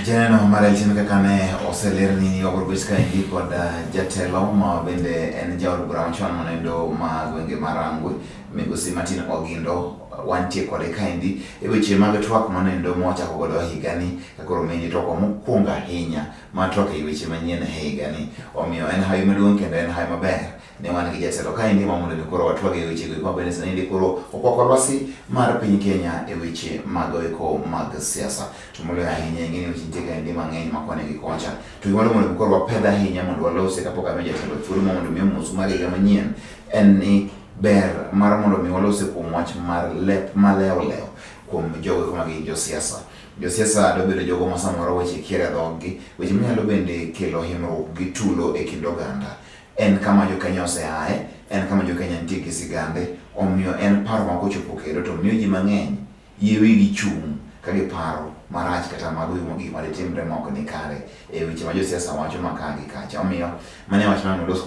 Janeno marelchen kaka ne oseler ni obrobis ka indi kod jatelo ma bende en jaod bura machon manendo ma gwenge marangwe migosi Martin Ogindo wantie kode ka indi e weche mag twak manendo mwachako godo higani kakoro meni toko mokwongo ahinya ma twak e weche manyien e higani omiyo en hawi maduong' kendo en hawi maber ne wan gi jatelo ka indi ma mondo koro watwag e weche go bende sani koro okwako lwasi mar piny Kenya e weche mag eko mag siasa to moloyo ahinya ng'eni weche nitie ka indi mang'eny makwane gi kocha to gimoro mondo koro wapedh ahinya mondo walose kapok ame jatelo thuolo mondo mi mos mar higa manyien en ni ber mar mondo mi walose kuom wach mar lep maleo kuom jogo mag josiasa. Josiasa do bedo jogo ma samoro weche kiere dhoggi, weche manyalo bende kelo himruok gi tulo e kind oganda. En kama jo Kenya oseae, en kama jo Kenya nitie gi sigande, omiyo en paro ma kochopo kendo to miyo ji mang'eny yie wigi chung' ka giparo marach kata mag gik ma ditimre ma ok ni kare e weche ma josiasa wacho ma ka gi kacha. Omiyo mane wach ma nolos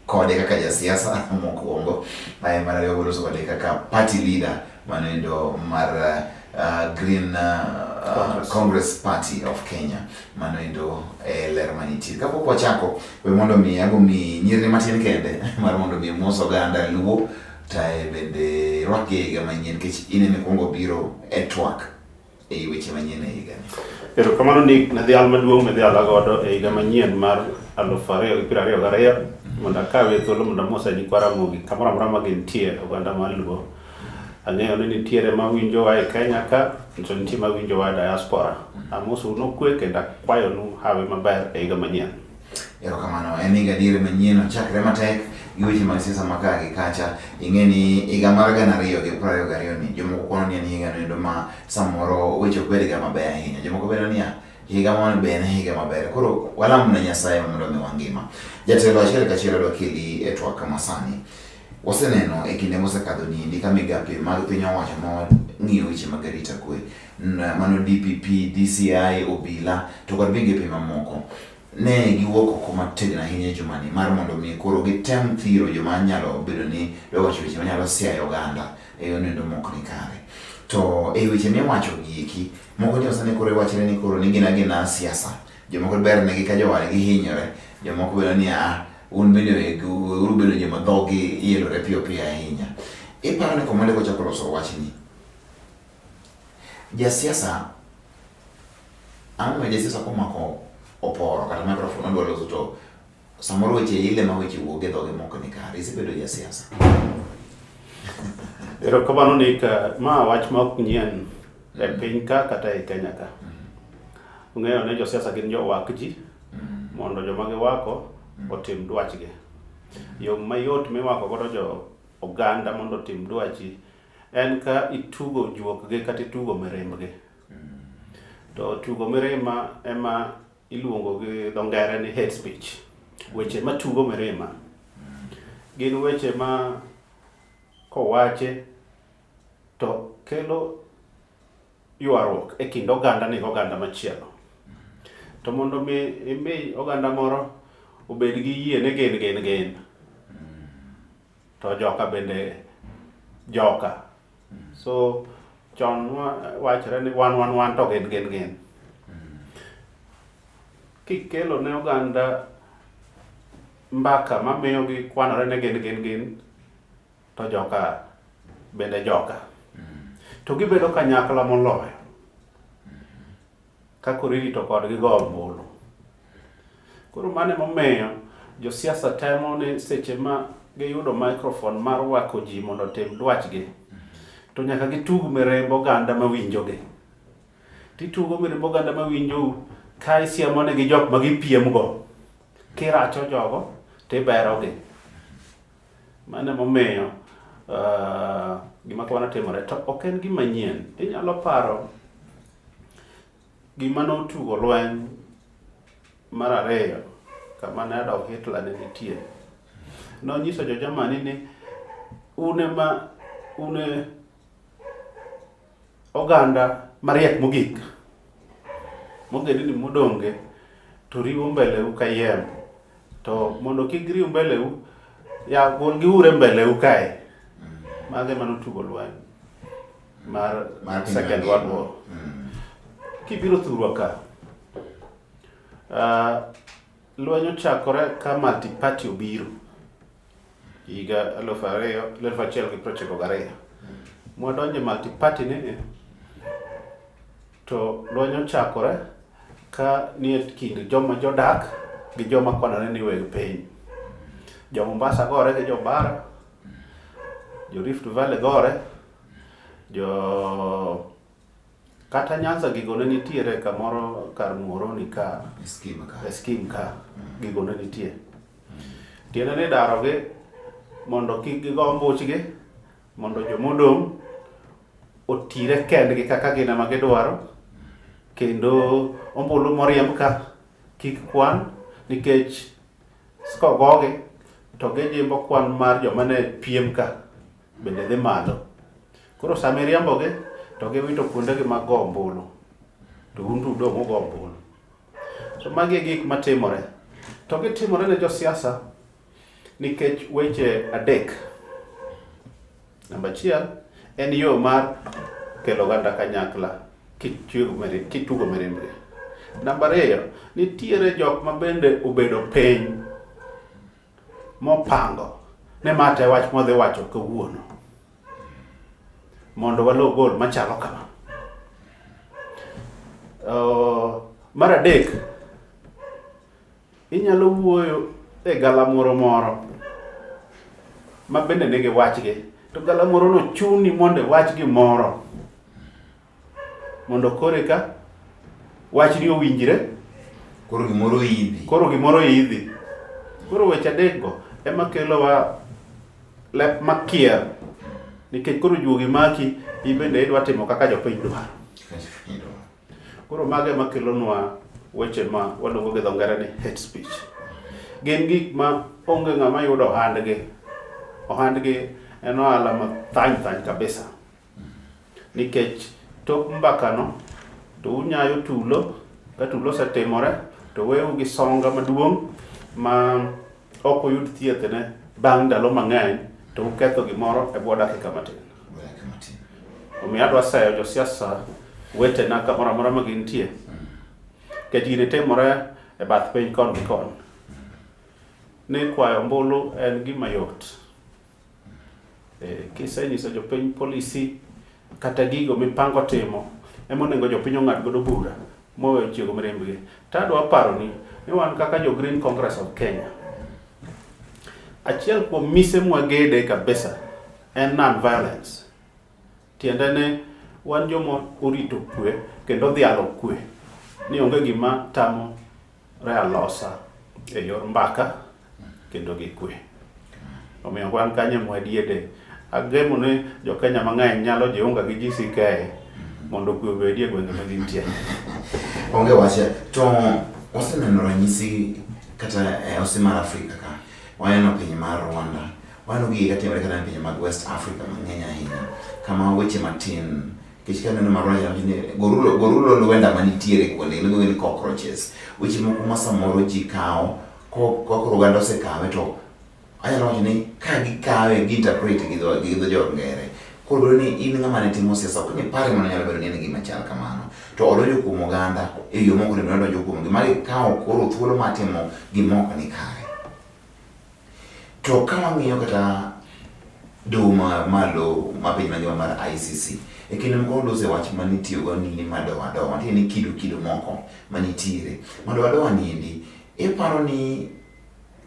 kode kaka jasiasa mokwongo, mar ariyo olos kode kaka party leader manendo mar Green Congress Party of Kenya manendo ler manitie. Kapok wachako we mondo mi ago mi nyirni matin kende mar mondo mi mos oganda luo tae bende rwake higa manyien kech inene kwongo biro e twak e weche manyien e higa ni. Erokamano ni nadhi maduong' medhi alagodo e higa manyien mar 2022 mondo akawe thuolo mondo amosa ji kwaramogi kamoro amora ma gintie oganda mar luo. Ang'eyo ni nitiere mawinjowa e Kenya ka, to nitie mawinjowa diaspora. Amosu nokwe kendo akwayonu hawi maber e higa manyien. Erokamano, en higa diere manyien ochakre matek gi weche mag siasa ma ka gi kacha. Ing'eni higa mar 2022 ni jomoko kono ni en higa noendo ma samoro weche ok bedga maber ahinya. Jomoko bedo niya higa mano be en higa maber. Koro walam na Nyasaye mondo mi wangima. Jatelo achiel kachiel odwa keli e twak masani. Waseneno e kinde mosekadho ni indi ka migape mag piny owacho ma ng'iyo weche mag arita kwe, mano DPP, DCI, obila to kod migepe mamoko ne giwuok oko mategno ahinya e jumani mar mondo mi koro gitem thiro joma nyalo bedo ni wacho weche manyalo siayo oganda e onendo mok ni kare. To e weche miwacho gieki moko josane koro wachre ni koro ni gina siasa, jomoko ber negi ka jowadgi hinyore, jomoko bedo ni un bende uru bedo joma dhogi yelore piyo ahinya. Iparo ni komande kochako loso wachni jasiasa jasiasa komako oporo kata mikrofon odwa loso to samoro weche ile ma weche wuoge dhoge moko ni kare, isebedo jasiasa. Erokamano ni ka ma wach ma ok nyien e piny ka kata e Kenya ka. Ung'eyo ni josiasa gin jowak ji mondo joma giwako otim dwachgi. Yo mayot miwako godo jo oganda mondo otim dwachi en ka itugo juokgi kata itugo mirembgi. To tugo mirima ema iluongo gi dho ngere ni hate speech. Weche matugo mirima gin weche ma kowache to kelo ywaruok e kind oganda ni oganda machielo. To mondo mi oganda moro obed gi yie ne gen to joka bende joka. So chon wachre ni wan to gen. Kikelo ne oganda mbaka mamiyo gi kwanore ne gen to joka bende joka. To gibedo kanyakla moloyo ka koro irito kodgi go ombulu. Koro mane momiyo josiasa temo ni seche ma giyudo microphone mar wako ji mondo otim dwachgi to nyaka gitug mirembo oganda mawinjogi. Titugo mirembo oganda mawinjou ka isiemone gi jok ma gipiemgo, kiracho jogo tiberogi. Mane momiyo gima kwana timore to ok en gima nyien. Inyalo paro gima notugo lweny mar ariyo kama ne Adolf Hitler ne nitie. Nonyiso jo Germany ni une oganda mariek mogik mogeni ni modonge to riwo mbeleu kayem to mondo kik riw mbeleu ya gol gi ure mbeleu kae. Mage manotugo lweny mar Second World War. Kibiro thurwa ka Lweny ochakore ka multi party obiro higa 1992. Mwadonje multi party ni to lweny ochakore ka nie kind joma jodak gi joma kwanore ni weg piny. Jo Mombasa gore gi jo Bara, jo Rift Valley gore, jo kata Nyanza gigone nitiere kamoro kar Muhoroni ka scheme ka gigone nitie. Tiende ni darogi mondo kik gigo mbuchgi, mondo jomodong otire kendgi kaka gin ema gidwaro, kendo ombulu moriemb ka kik kwan nikech kogogi to gijimbo kwan mar joma ne piem ka bende dhi malo. Koro sama iriembogi to giwito kuondegi mag go ombulu, to un tudong' ugo ombulu. So magi e gik matimore. To gitimore ne josiasa nikech weche adek. Namba achiel en yo mar kelo oganda kanyakla kitugo mirimbgi. Namba ariyo, nitiere jok ma bende obedo piny mopango ne mate wach modhi wacho kawuono mondo walo gol machalo kama. Mar adek, inyalo wuoyo e galamoro moro ma bende nigi wachgi, to galamoro no chuni mondo wach gimoro mondo koreka wachni owinjre, koro gimoro idhi. Koro weche adek go ema kelowa lep makier, nikech koro juogi maki ibende idwa timo kaka jopiny dwaro. Koro mage makelonwa weche ma waluongo gi dho ngere ni hate speech. Gin gik ma onge ng'ama yudo ohandgi en ohala ma thany kabisa, nikech tok mbakano to unyayo tulo, ka tulo osetimore to weu gi songa maduong' ma ok oyud thiethne bang' ndalo mang'eny, to uketho gimoro e bwo dakika matin. Omiyo adwa sayo josiasa wetena kamoro amora ma gintie, nikech gini timore e bath piny kon gi kon, ni kwayo ombulu en gima yot. Kisenyiso jopiny polisi kata gigo mipango timo, emonego jopiny ong'ad godo bura moweyo chiego mirimbgi. Tadwa paro ni wan kaka jo Green Congress of Kenya, achiel kuom mise mwagede kabisa en non-violence. Tiende ne wan jomo orito kwe kendo dhialo kwe, ni onge gima tamo realosa e yor mbaka kendo gi kwe. Omiyo wan kanye mwadiede. Agemo ni jo Kenya mang'eny nyalo jiunga gi GCK mondo kwe obedie gwenge ma gintie. Onge wache, to oseneno ranyisi kata osemar Afrika ka. Waneno piny mar Rwanda, waneno gigi katimore kata piny mag West Africa mang'eny ahinya, kama weche matin, kich kaneno marwanya ni gorulo lwenda manitiere kuonde, iluongo ni cockroaches, weche moko ma samoro ji kawo, koko oganda osekawe to anyalo wacho ni ka gikawe gi-interpret gi dho jo-ngere. Koro bedo ni in ng'ama ne timo siasa, ok ni pare mana nyalo bedo ni en gima chal kamano. To odonjo kuom oganda e yo moko ne odonjo kuom gima kawo koro thuolo matimo gimoko ni kare. To ka wang'iyo kata doho malo ma piny mangima mar ICC, e kinde moko lose wach manitiyogo ni madowa, nitie ni kido moko manitiere. Madowa niendi, iparo ni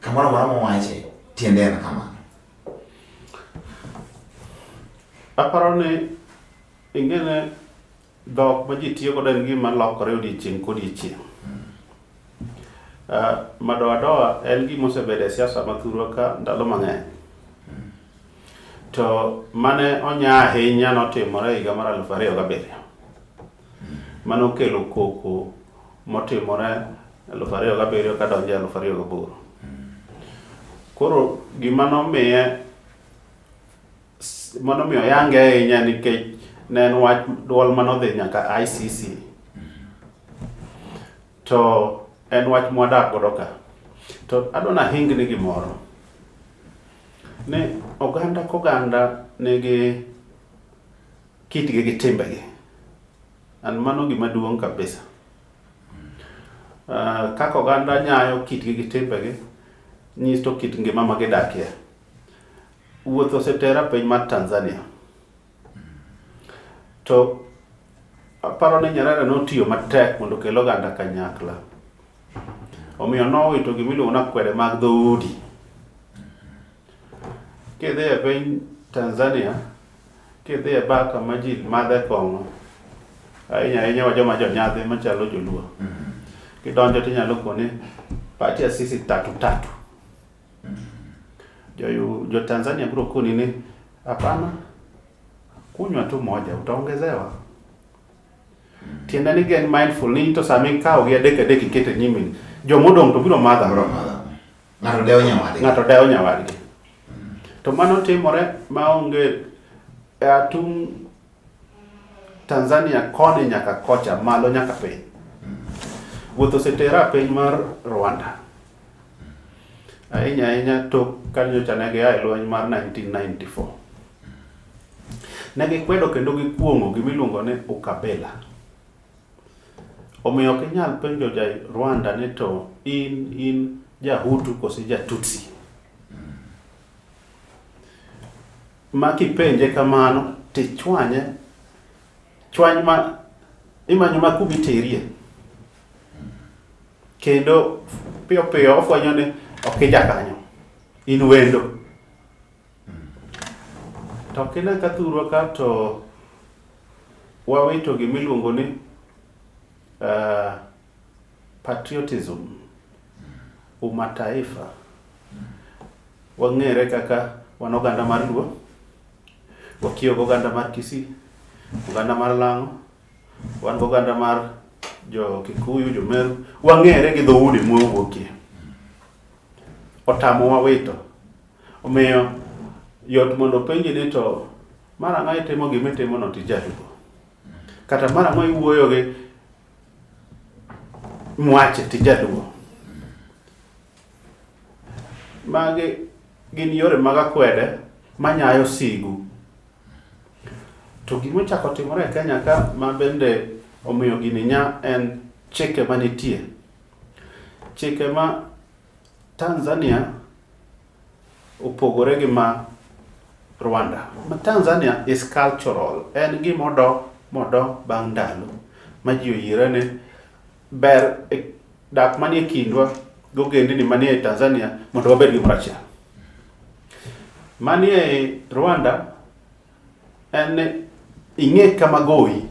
kamoro amora mowache tiende en kamano. Aparo ni ingene dhok ma ji tiyo godo en gima lokore odiechieng' kodiechieng'. Madowa en gima osebedo e siasa mathurwa ka ndalo mang'eny. To mane onya ahinya notimore higa mar 2007. Manokelo koko motimore 2007 kadonjo 2008. Koro gima nomiyo yange ahinya nikech ne en wach duol manodhi nyaka ICC. To en wach mwadak godo ka. To adwa nahingni gimoro. Ne oganda nigi kitgi gi timbegi. An mano gima duong' kabisa. kaka oganda nyayo kitgi gi timbegi nyiso kit ngima ma gidakie. Wuoth osetera piny mar Tanzania. To aparo ni Nyerere notiyo matek mondo okel oganda kanyakla. Omiyo nowito gimiluongo ni akwede mag dhoudi. Kidhi e piny Tanzania, kidhi e bar kama ji madhe kong'o, ahinya joma jonyadhi machalo joluo. Kidonjo tinyalo kone pati asisi tatu. Jo Tanzania bro koni ni hapana, kunywa tu moja utaongezewa. Tiende ni gen mindful ni to sami kao gi adek ikete nyimi. Jomodong to biro madha. Ng'ato dewo nyawadgi. To mano timore maonge atung Tanzania koni nyaka kocha malo nyaka piny. Wuotho setera piny mar Rwanda. Ahinya to kanyo negi ae lweny mar 1994. Negi kwedo kendo gikuong'o gimiluongo ni ukabila. Omiyo ok inyal penjo ja Rwanda ni to in Jahutu kosi Jatutsi. Makipenje kamano tichwany ma imanyo ma kubiterie. Kendo piyo ofwenyo ni okija kanyo. In wendo. To kina kathurwa ka to wawito gimiluongo ni patriotism, umataifa. Wang'ere kaka wan oganda mar Luo, wakiyo oganda mar Kisii, oganda mar Lang'o, wan oganda mar jo Kikuyu, jo Meru, wang'ere gi dhoudi mwawuokie. Otamo wawito. Omiyo yot mondo penji ni to mara ng'ae timo gimitimo no tijaluo. Kata mara ng'ae wuoyo gi mwache tijaluo. Magi gin yore mag akwede manyayo sigu. To gimochako timore e Kenya ka ma bende omiyo gini nya en chike manitie. Chike ma Tanzania opogore gi ma Rwanda. Ma Tanzania is cultural. En gimodo bang' ndalo ma ji oyire ni ber dak manie kindwa gogendini manie e Tanzania mondo wabed gimoro achiel. Manie e Rwanda en ing'e kama goyi.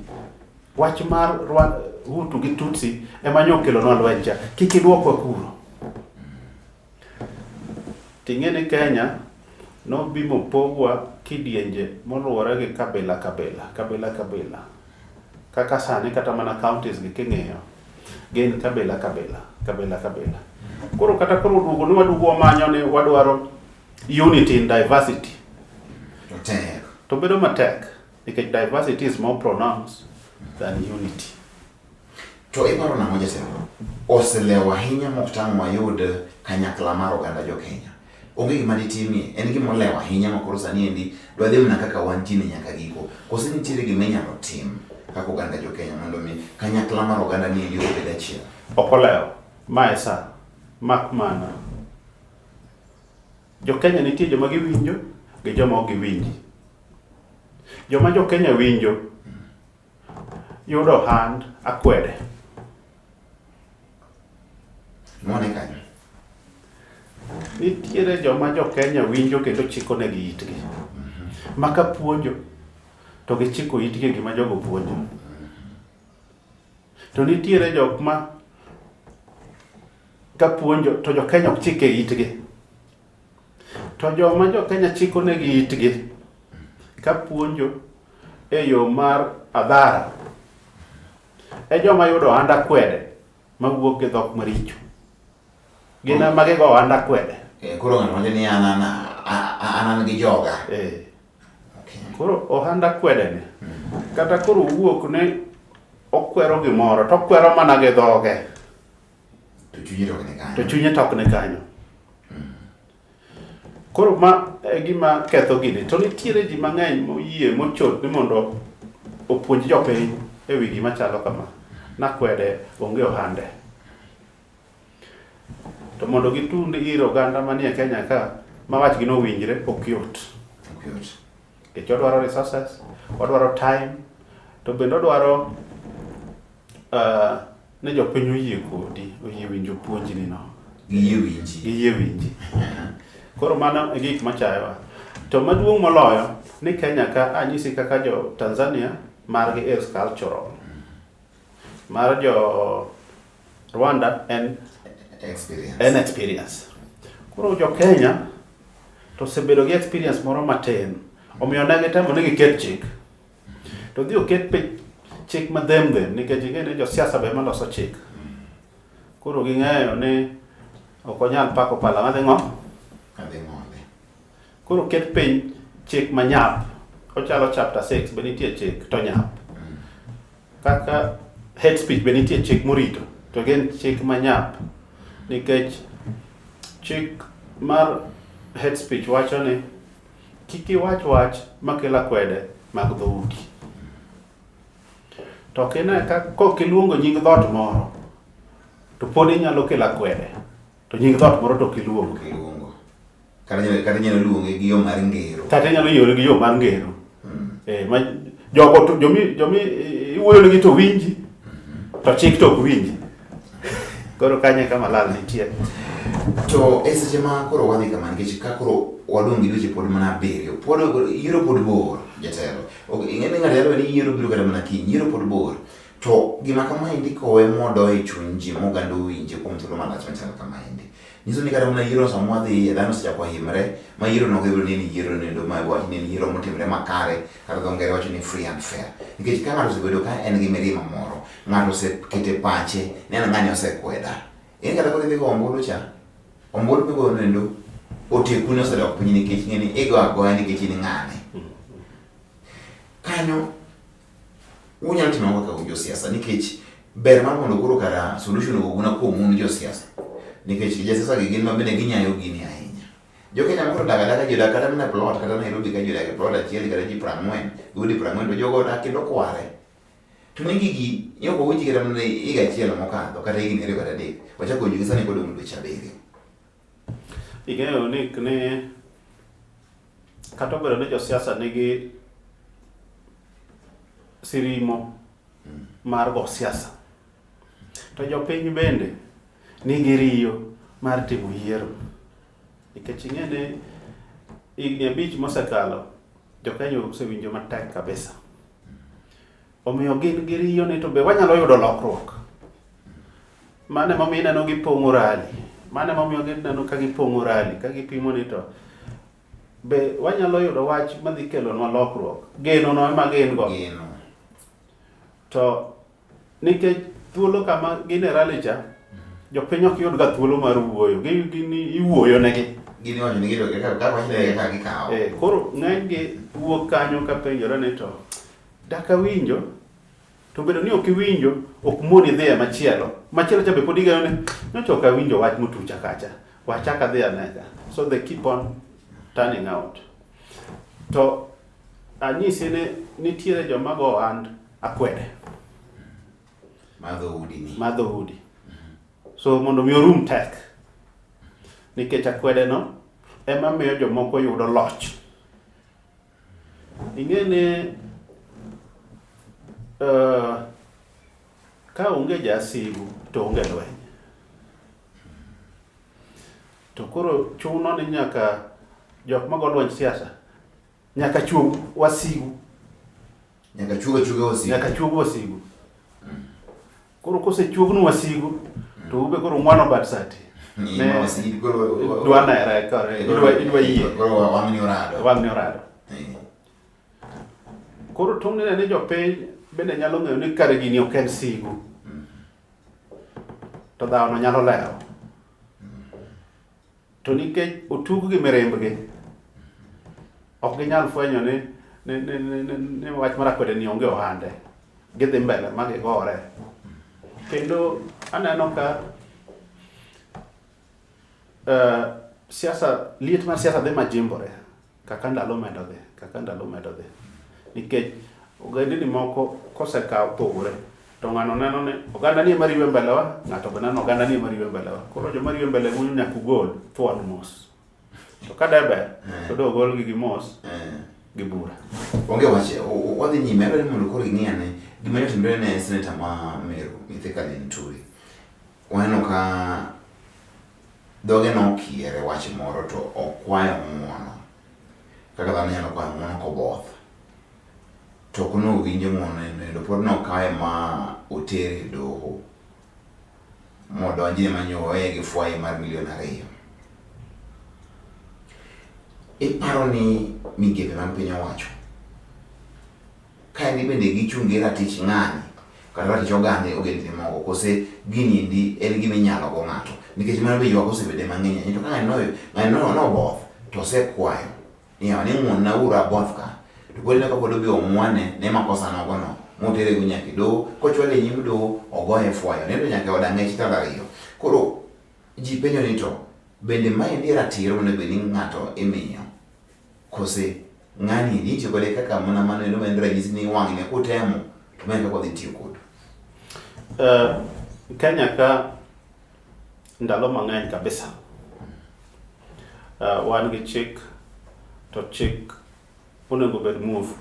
Wach mar Hutu gi Tutsi ema nyokelonwa lweny cha. Kik idwokwa kuro. Ting'e ni Kenya nobimo pogwa kidienje moluwore gi kabila. Kaka sani kata mana counties gi king'iyo gin kabila. Koro kata duogo ni waduogo manyo ni wadwaro unity in diversity. To bedo matek because diversity is more pronounced than unity. To iparo na moja sema oselewa hinya moktang mayud kanyakla mar oganda jo Kenya. Onge gima ditimi, en gima olewa hinya makoro sani endi dwadhi mna kaka wantini nyaka giko. Kosi nitiere gima inyalo tim kaka oganda jo Kenya mondo mi kanyakla mar oganda ni endi obed achiel. Okolewo, maesa, makmana. Jo Kenya nitie joma giwinjo gi joma ok giwinji. Joma jo Kenya winjo yudo hand akwede. Mone kanyo. Nitiere joma jo Kenya winjo kendo chiko negi itgi. Maka puonjo to gichiko itgi gima jogo puonjo. To nitiere jok ma ka puonjo to jo Kenya ok chike itgi. To joma jo Kenya chiko negi itgi ka puonjo e yo mar adhara. E joma yudo hand akwede mawuok gi dhok maricho. Gina mage go hand akwede. Koro ng'ano ni anan gi joga. Koro ohand akwede ni. Kata koro wuok ne okwero gimoro to okwero mana gi dhoge. To chunye tok ne kanyo. Koro ma gima ketho gini. To nitiere ji mang'eny moyie mochot ni mondo opuonj jopiny e wi gima chalo kama. Nakwede onge ohande. to mondo gitund ir oganda manie Kenya ka ma wachgi no winjre ok yot. Nikech odwaro resources, odwaro time, to bende odwaro ne jopiny oyie kodi, oyie winjo puonjni no. Giyie winji. Koro mano e gik machayowa. To maduong' moloyo ni Kenya ka anyisi kaka jo Tanzania margi is cultural. Mar jo Rwanda en experience. Koro jo Kenya to sebedo gi experience moro matin. Omiyo ne gitemo ni giket chik. To dhi oket chik madhem nikech ing'e jo siasa be maloso chik. Koro ging'eyo ni ok onyal pako pala madhi ng'o. Koro ket piny chik manyap. Ochalo chapter 6 be nitie chik to nyap. Kaka hate speech be nitie chik morito. To gen chik manyap. Nikech chik mar hate speech wacho ni kik iwach makelo akwede mag dhoudi. To kine kok iluongo nying dhot moro to pod inyalo kelo akwede. To nying dhot moro to kiluongo. Kata nyalo luonge gi yo mar ngero. Kata nyalo yore gi yo mar ngero. Ma jogo to jomi iwuoyo gi to winji. To chik to ok winji. Koro kanye kama lal nitie. To seche ma koro wadhi kama nikech ka koro wadong' gi dweche pod mana 7. Yiero pod bor jatelo. Ing'eni ng'ato yalo ni yiero biro kata mana kiny. Yiero pod bor. To gima kamaendi kowe modo e chuny ji moganda owinje kuom thuolo malach machalo kamaendi. Nyiso ni kata mana yiero sama wadhi dhano osechako himre ma yiero no gibiro ni yiero nendo ma wach ni yiero motimre makare kata dho ngere wacho ni free and fair. Nikech ka ng'ato osebedo ka en gi mirima moro, ng'ato osekete pache, neno ng'ani osekweda. En kata koro idhi go ombulu cha. Ombulu migo nendo otekuni osedok piny nikech ng'eni igo agoya nikech in ng'ane. Kanyo unyalo timo kaka jo siasa nikech ber mar mondo koro kara solution oguna kuom un jo siasa. Nikech josiasa gi gin mabende ginyayo gini ahinya. Jo Kenya moro daga jodak kata mana plot kata Nairobi ka jodak e plot achiel kata ji 40, gudi 40 to jogo dak kendo kware. To ne gigi yoko uchi kata mana higa achiel mokadho kata higni 2 kata 3. Wachako yugi sani kodong' dweche 7. Ing'eyo ni kata obedo ni josiasa nigi sirimo mar go siasa. To jopiny bende nigi riyo mar timo yiero. Nikech ing'eni higni 5 mosekalo jo-Kenya osewinjo matek kabisa. Omiyo gin gi riyo ni to be wanyalo yudo lokruok. Mane momiyo ineno gipong'o rali. Mane momiyo gineno ka gipong'o rali, ka gipimo ni to be wanyalo yudo wach madhi kelonwa lokruok. Geno no ema gin go. To nikech thuolo kama gin e rali cha, jopiny ok yud ga thuolo mar wuoyo. Iwuoyo negi. Gini wacho ni gido ka wachne ka gikawo. Koro ng'eny gi wuok kanyo ka penjore ni to daka winjo to bedo ni ok iwinjo ok muoni dhi machielo. Machielo cha be pod igeno ni nochoka winjo wach motucha kacha. Wachaka dhi anega. So they keep on turning out. To anyisi ni nitiere joma go hand akwede. Madhoudi. So mondo mi orum tek. Nikech akwede no ema miyo jomoko yudo loch. Ing'eni ka onge jasigu to onge lweny. To koro chuno ni nyaka jok mago lweny siasa nyaka chuog wasigu. Nyaka chuog wasigu. Koro kosechuognu wasigu to ube koro ng'wano bad sati. Dwa nere kore idwa yie. Koro wang'ni orado. Koro tung'ne ni jopiny bende nyalo ng'eyo ni kare gini ok en sigu. To dhano nyalo lero. To nikech otug gi mirembgi ok ginyal fwenyo ni wach mar akwede ni onge ohande. Gidhi mbele ma gigore. Kendo aneno ka liet mar siasa dhi majimbore kaka ndalo medo dhi. Nikech ogendini moko kosekawo pogore to ng'ano neno ni oganda ni mariwe mbelewa, ng'ato beneno oganda ni mariwe mbelewa. Koro jo mariwe mbele munyo nyaka ugol thuon mos. To ka debe to do gol gi mos gi bura. Onge wache wadhi nyime ero ni mondo koro ing'iyane gima notimre ne seneta ma Meru Mithika Linturi. Waneno ka dhoge nokiere wach moro to okwayo ng'uono. Kaka dhano nyalo kwayo ng'uono koboth. To kuno winjo ng'uono pod nokawe ma otere doho. Modonjine manyoe gi fwai mar $2 million. Iparo ni migepe mag piny owacho kaendi bende gichungi ratich ng'ani kata ratich oganda ogendni moko kose gini endi en gima inyalo go ng'ato nikech mano be ywak osebede mang'eny ahinya. To ka ng'ani noboth to osekwayo niyawa ni ng'uonna uru aboth ka to pod ineno ka pod obi omwane ne makosa nogono motere go nyaka e doho kochwale e nyim doho ogoye fwayo nendo nyaka e od ang'ech tara ariyo. Koro ji penjo ni to bende maendi ratiro mondo bed ni ng'ato imiyo kose ng'ani itiyo kode kaka mana mano eno en ranyisi ni wang'e ne kutemo to mae kaka odhi tiyo kod. Kenya ka ndalo mang'eny kabisa wan gi chik to chik onego bed muofu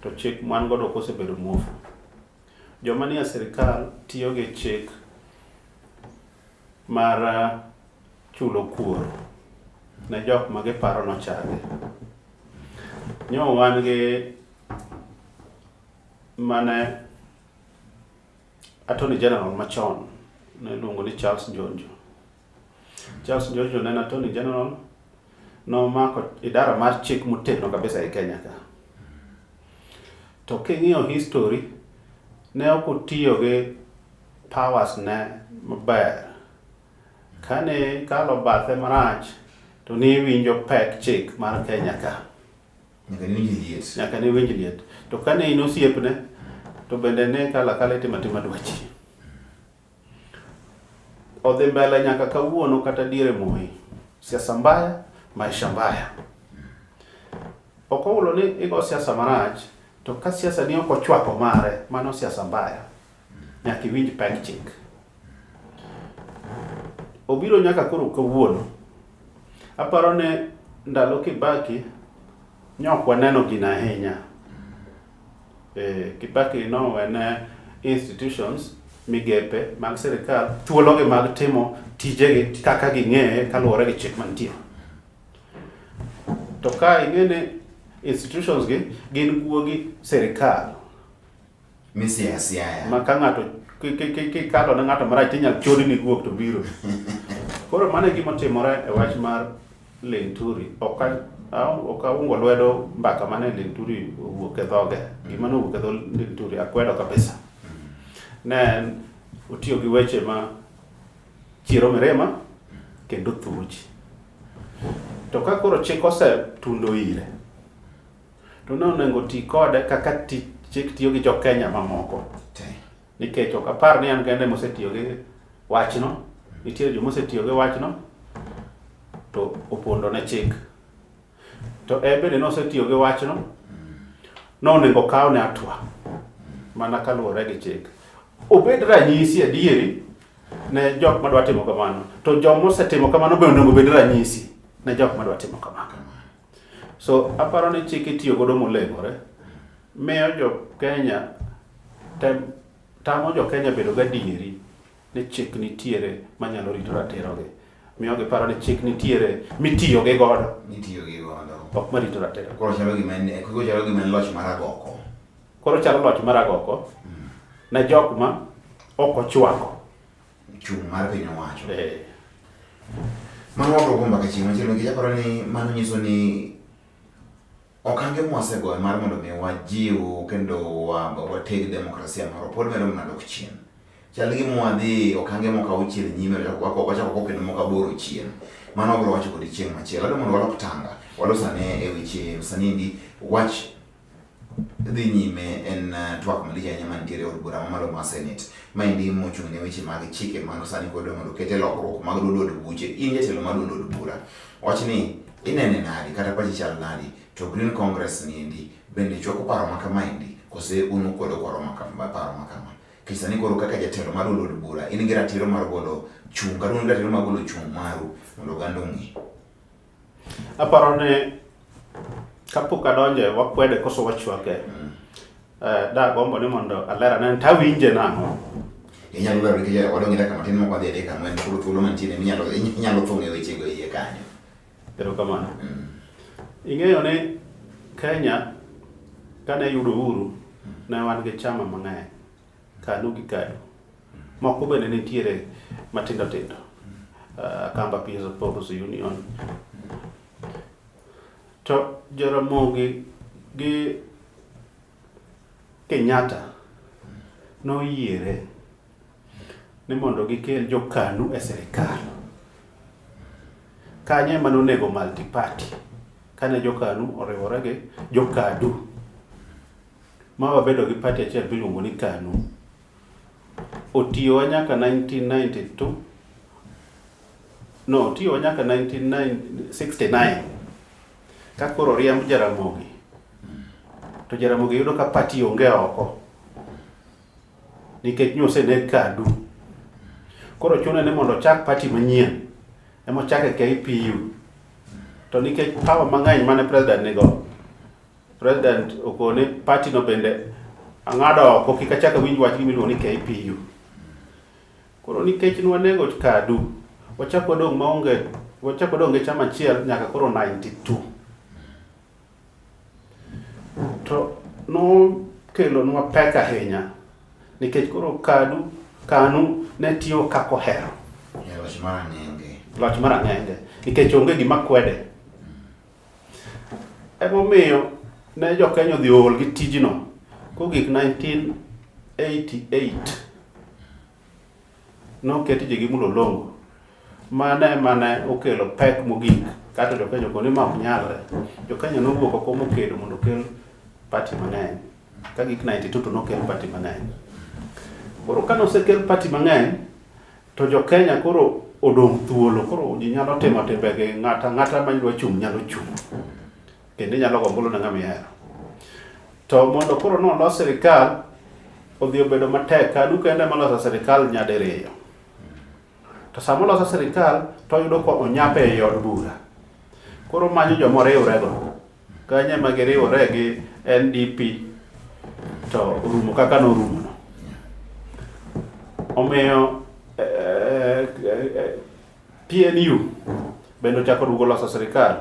to chik man godo kosebedo muofu. Joma nie sirikal tiyo gi chik mar chulo kuor ne jok ma giparo nochage. Nyo wan gi mane Attorney General machon ne luongo ni Charles Njonjo. Charles Njonjo ne Attorney General nomako idara mar chik motegno kabisa e Kenya ka. To king'iyo history ne ok otiyo gi powers ne maber. Kane kalo bathe marach to ni winjo pek chik mar Kenya ka. Nyaka ni winj liet. To kane in osiepne to bende ne kala itimo dwachi. Odhi mbele nyaka kawuono kata diere Moi. Siasa mbaya, maisha mbaya. Okoulo ni igo siasa marach to ka siasa ni ok ochwako mare mano siasa mbaya. Nyaka iwinj pek chik. Obiro nyaka koro kawuono. Aparo ne ndalo Kibaki nyok waneno gina ahinya. Kibaki no wene institutions migepe mag sirikal thuologi mag timo tijegi kaka ging'eye kaluwore gi chik mantie. To ka ing'ene institutions gi gin guogi sirikal. Siasa. Ma ka ng'ato kalo na ng'ato marach tinyal chodi ni guok to biro. Koro mano gima timore e wach mar Linturi. Okaungo lwedo mbaka mane Linturi owuok e dhoge. Gima nowuok e dho Linturi akwedo kabisa. Ne otiyo gi weche ma chiro mirima kendo thuji. To ka koro chik tundo ire. To ne onego ti kode kaka chik tiyo gi jo Kenya mamoko. Nikech ok apar ni an kende mosetiyo gi wachno. Nitiere joma osetiyo gi wachno to opondo ne chik. To bende nosetiyo gi wachno nonego kaw ne atwa mana kaluwore gi chik. Obed ranyisi adieri ne jok madwa timo kamano. To jok mosetimo kamano bende onego bed ranyisi ne jok madwa timo kamano. So aparo ni chik itiyo godo molegore. Miyo jo Kenya tamo jo Kenya bedo gadieri ni chik nitiere manyalo rito raterogi. Miyo giparo ni chik nitiere mitiyo gi godo. Ok marito ratero. Koro chalo gima en loch mar agoko. Koro chalo loch mar agoko na jok ma ok ochwako. Chung' mar piny owacho. Mano wabro gomba ka chieng' machielo nikech aparo ni mano nyiso ni okange mwasegoyo mar mondo mi wajiw kendo wateg demokrasia maro pod medo mana dok chien. Chal gi mwadhi okange moko auchiel nyime wachako kendo moko aboro chien. Mano wabro wacho kod chieng' machielo. Adwa mondo walok tanga. Walosane e weche sanindi wach dhi nyime en twak malich ahinya mantiere od bura mamalo mar Senate. Maendi mochung' ne weche mag chike mano sani kod mondo kete lokruok mag duond od buche. In jatelo mar duond od bura. Wachni inene nadi kata pachi chal nadi to Green Congress niendi bende chwako paro ma kamaendi kose unu kwedo kwaro paro makama. Kisani koro kaka jatelo mar od bura in gi ratiro mar golo chung kata un ratiro mar golo chung maru mondo oganda ong'e. Aparo ne kapok adonje wakwede koso wachwake da gombo ni mondo alera ne tawinje nang'o. Inyalo lero ki wadong'e kama tin moko adhi adeka ng'wen koro thuolo mantiere inyalo thong'e wechego iye kanyo. Erokamano. Ing'eyo ni Kenya kane yudo uhuru ne wan gi chama mang'eny, KANU gi KADU. Moko bende nitiere matindo tindo. Kamba People's Union. To Jaramogi gi Kenyatta noyiere ni mondo gikel jo KANU e sirikal. Kanye ema nonego multi-party kane jo KANU oriwore gi jo KADU ma wabedo gi party achiel miluongo ni KANU. Otiyowa nyaka 1992 no, otiyowa nyaka 1969 ka koro riemb Jaramogi. To Jaramogi yudo ka party onge oko nikech noseneg KADU. Koro chune ni mondo ochak party manyien ema ochake KPU. To nikech power mang'eny mane president nigo, president okone party no bende ang'ado oko kik achaka winj wach gimiluongo ni KPU. Koro nikech nwanego KADU wachako dong' gi chama achiel nyaka koro 92. To nokelonwa pek ahinya nikech koro KANU ne tiyo kako hero. Loch mar ang'enge nikech onge gima kwede. Emomiyo ne jo Kenya odhi ol gi tijno kogik 1988 noketi ji gi Mulolongo. Mane okelo pek mogik kata jo Kenya koni ma ok nyalre. Jo Kenya nowuok oko mokedo mondo okel party mang'eny. Ka gik 92 to nokel party mang'eny. Koro ka nosekel party mang'eny to jo Kenya koro odong' thuolo, koro ji nyalo timo timbegi, ng'ata manyalo chung' nyalo chung'. Kendo nyalo gombolo na ng'ama ihero. To mondo koro nolos sirikal odhi obedo matek. KANU kende maloso sirikal nyadiriyo. To sama oloso sirikal to yudo ko onyape e od bura. Koro manyo joma riwrego. Kanye ma giriwore gi NDP to orumo kaka norumo. Omiyo PNU bende ochako dugo loso sirikal.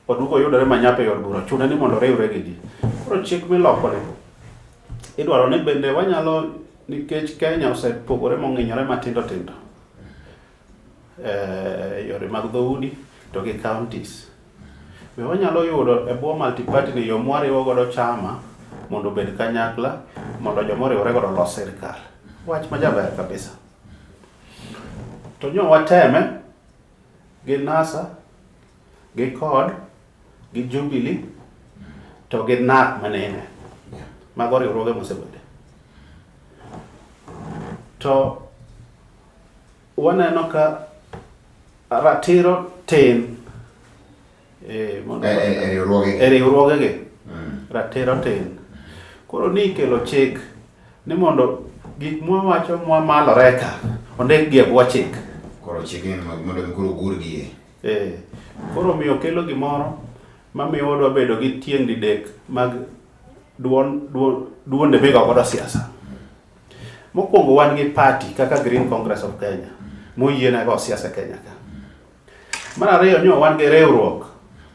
Odugo yudore manyape e od bura. Chune ni mondo riwre gi ji. Koro chik milokore idwaro ni bende wanyalo, nikech Kenya osepogore mong'inyore matindo tindo. Yore mag dhoudi to gi counties. Be wanyalo yudo e bwo multi-party ni yo mwariwo godo chama mondo bed kanyakla mondo joma riwore godo los sirikal. Wach majaber kabisa. To nyo wateme gi NASA, gi CORD, gi Jubilee to gi NARC manene. Mago riwruoge mosebede. To waneno ka ratiro tin e riwruogegi. Ratiro tin. Koro ni kelo chik ni mondo gik mwawacho mwamalore ka ondik gi e bwo chik. Koro chik mondo koro gurgie. Koro miyo kelo gimoro mamiyo wadwa bedo gi tieng' didek mag duonde migo godo siasa. Mokwongo wan gi party kaka Green Congress of Kenya moyienego siasa Kenya ka. Mar ariyo nyo wan gi riwruok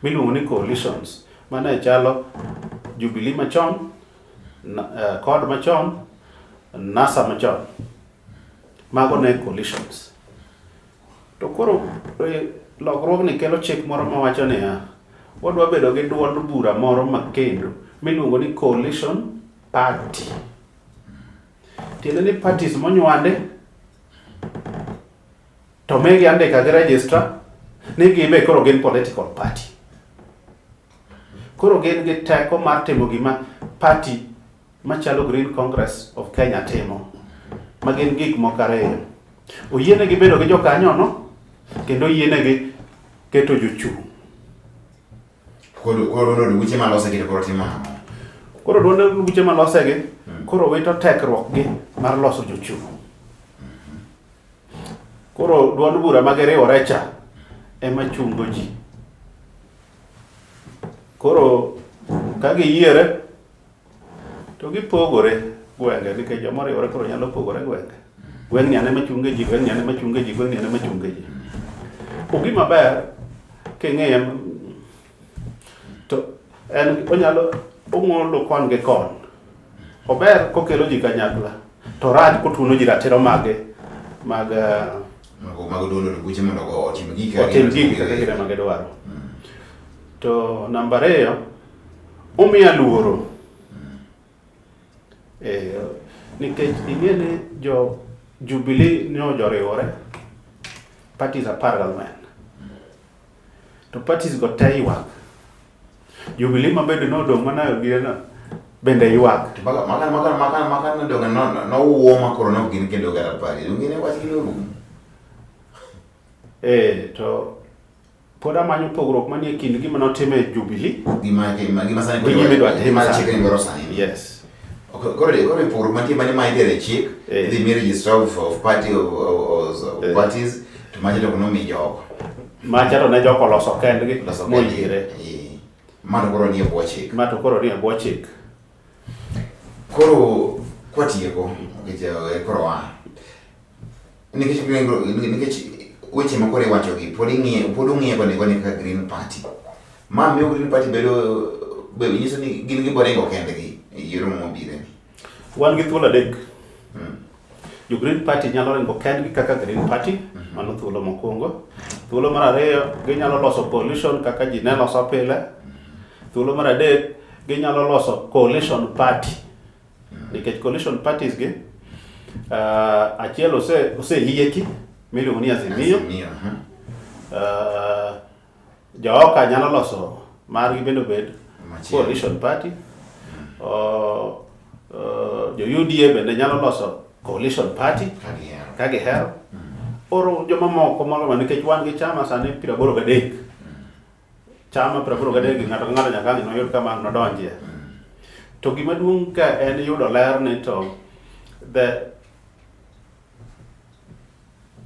miluongo ni coalitions mane chalo Jubilee machon, CORD machon, NASA machon. Mago ne coalitions. To koro lokruogni kelo chik moro mawacho niya, wadwa bedo gi duond bura moro makendo miluongo ni coalition party. Tiende ni parties monywande to megi andika gi register ni gibe koro gin political party. Koro gin gi teko mar timo gima party machalo Green Congress of Kenya timo. Ma gin gik moko ariyo. Oyienegi bedo gi jokanyono kendo oyienegi keto jochung'. Koro weche malose gi koro timo. Koro duond buche malosegi koro wito tekruok gi mar loso jochung'. Koro duond bura magiriwore cha ema chungo ji. Koro ka giyiere to gipogore gwenge nikech joma riwore koro nyalo pogore gwenge. Gweng' ni ane machunge ji, gweng' ni ane machunge ji, gweng' ni ane machunge ji. Gima ber king'iye to en onyalo ong'olo kon gi kon. Ober kokelo ji kanyakla to rach kotuno ji ratiro mag duond buche mondo otim gik kaka gine magidwaro. To namba 2 omiya luoro. Nikech ing'eni jo Jubilee joriwore parties 14 to parties go te ywak. Jubilee mabedo nodong' mana gina bende ywak. Makan no uoma koro no gin kendo gara pari. Ngine wach gino rum. To pod amanyo pogruok manie kind gima notime Jubilee gima sani chike ngoro sani. Yes. Koro pogruok mantie mane ma idere chik the register of party of parties to macho to no mi jogo. Macha to ne joko loso kendgi moyiere. Mato koro nie bwo chik. Koro kwatieko koro nikech weche ma kore wacho gi pod ung'iye koni ka Green Party. Ma miyo Green Party bedo nyiso ni gin giborengo kendgi yiero mobire ni. Wan gi thuolo adek. Jo Green Party nyalo ringo kendgi kaka Green Party, mano thuolo mokwongo. Thuolo mar 2 ginyalo loso coalition kaka ji ne loso pile. Thuolo mar 3 ginyalo loso coalition party. Nikech coalition parties gi achiel oseyieki miluongo ni Azimio. Jaoka nyalo loso margi bendo bed coalition party. Jo UDA bende nyalo loso coalition party kagihero. Oro joma moko moro nikech wan gi chama sani 83. Chama 83 ng'ato ka ng'ato nyaka noyud kama nodonjie. To gima duong' ka en yudo ler ni to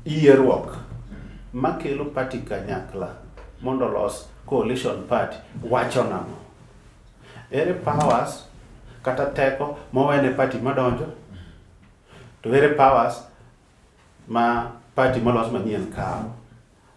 yierruok makelo party kanyakla mondo los coalition party wacho nang'o. Ere powers kata teko mowene party madonjo, to ere powers ma party molos manyien kawo.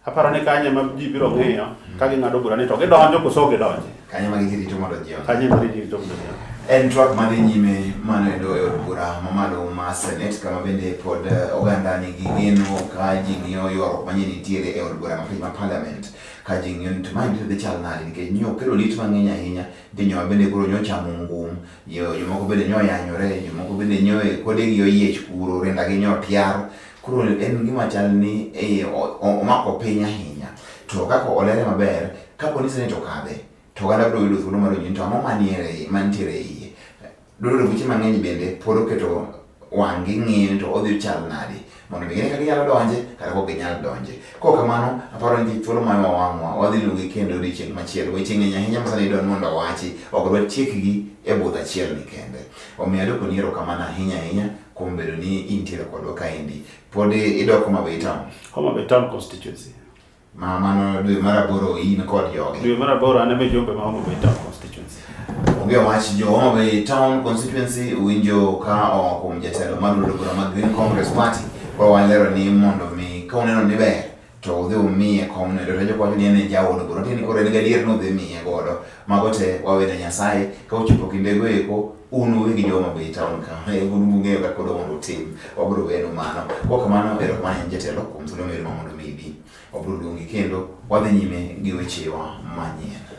Aparo ni kanye ma ji biro ng'iyo ka ging'ado bura ni to gidonjo koso gidonje. Kanye ma girito mondo jion. Kanye ma girito mondo jion. En twak madhi nyime manendo e od bura mamalo ma Senate kama bende pod oganda nigi geno ka ji ng'iyo ywaruok manyien nitiere e od bura ma Parliament ka ji ng'iyo ni to ma nitiere dhi chal nade nikech nyo kelo lit mang'eny ahinya jonywa bende koro nyochamo ngum jomoko bende nyoyanyore jomoko bende nyoe kodegi oyiech kuro rendagi nyotiar. Koro en gima chal ni omako piny ahinya. To kaka olere maber kapo ni Senate okadhe to oganda biro yudo thuolo mar nyinto ang'o mantiere iye. Dwaro buche mang'eny bende pod oketo wang'gi ng'iyo to odhi chal nade mondo gine ka ginyalo donje kata ok ginyal donje. Kok kamano aparo ni thuolo ma wang'wa wadhi luongi kendo odiochieng' machielo. Weche ng'eny ahinya ma sani idwa mondo wachi ok dwa tiekgi e budho achiel ni kende. Omiyo adwoko ni erokamano ahinya kuom bedo ni intiere kodwa kaendi. Pod idok Homa Bay Town constituency. Mano dwe mar 8 in kod jogi. Dwe mar 8 an eme jumbe ma Homa Bay Town constituency. Onge wach jo Homa Bay Town constituency winjo ka kuom jatelo mar bura mag Green Congress Party kwa walero ni mondo mi ka uneno ni ber to udhi umiye kom ne to jokwacho ni en jaod bura tini koro en gadier no dhi miye godo. Mago te wawene Nyasaye ka ochopo kindego eko unu wigi jo Homa Bay Town ka unu ng'eyo kaka mondo utim wabiro wenu mano. Kok kamano erokamano jatelo kuom thuolo mar mondo mi bi wabiro luongi kendo wadhi nyime gi wechewa manyien.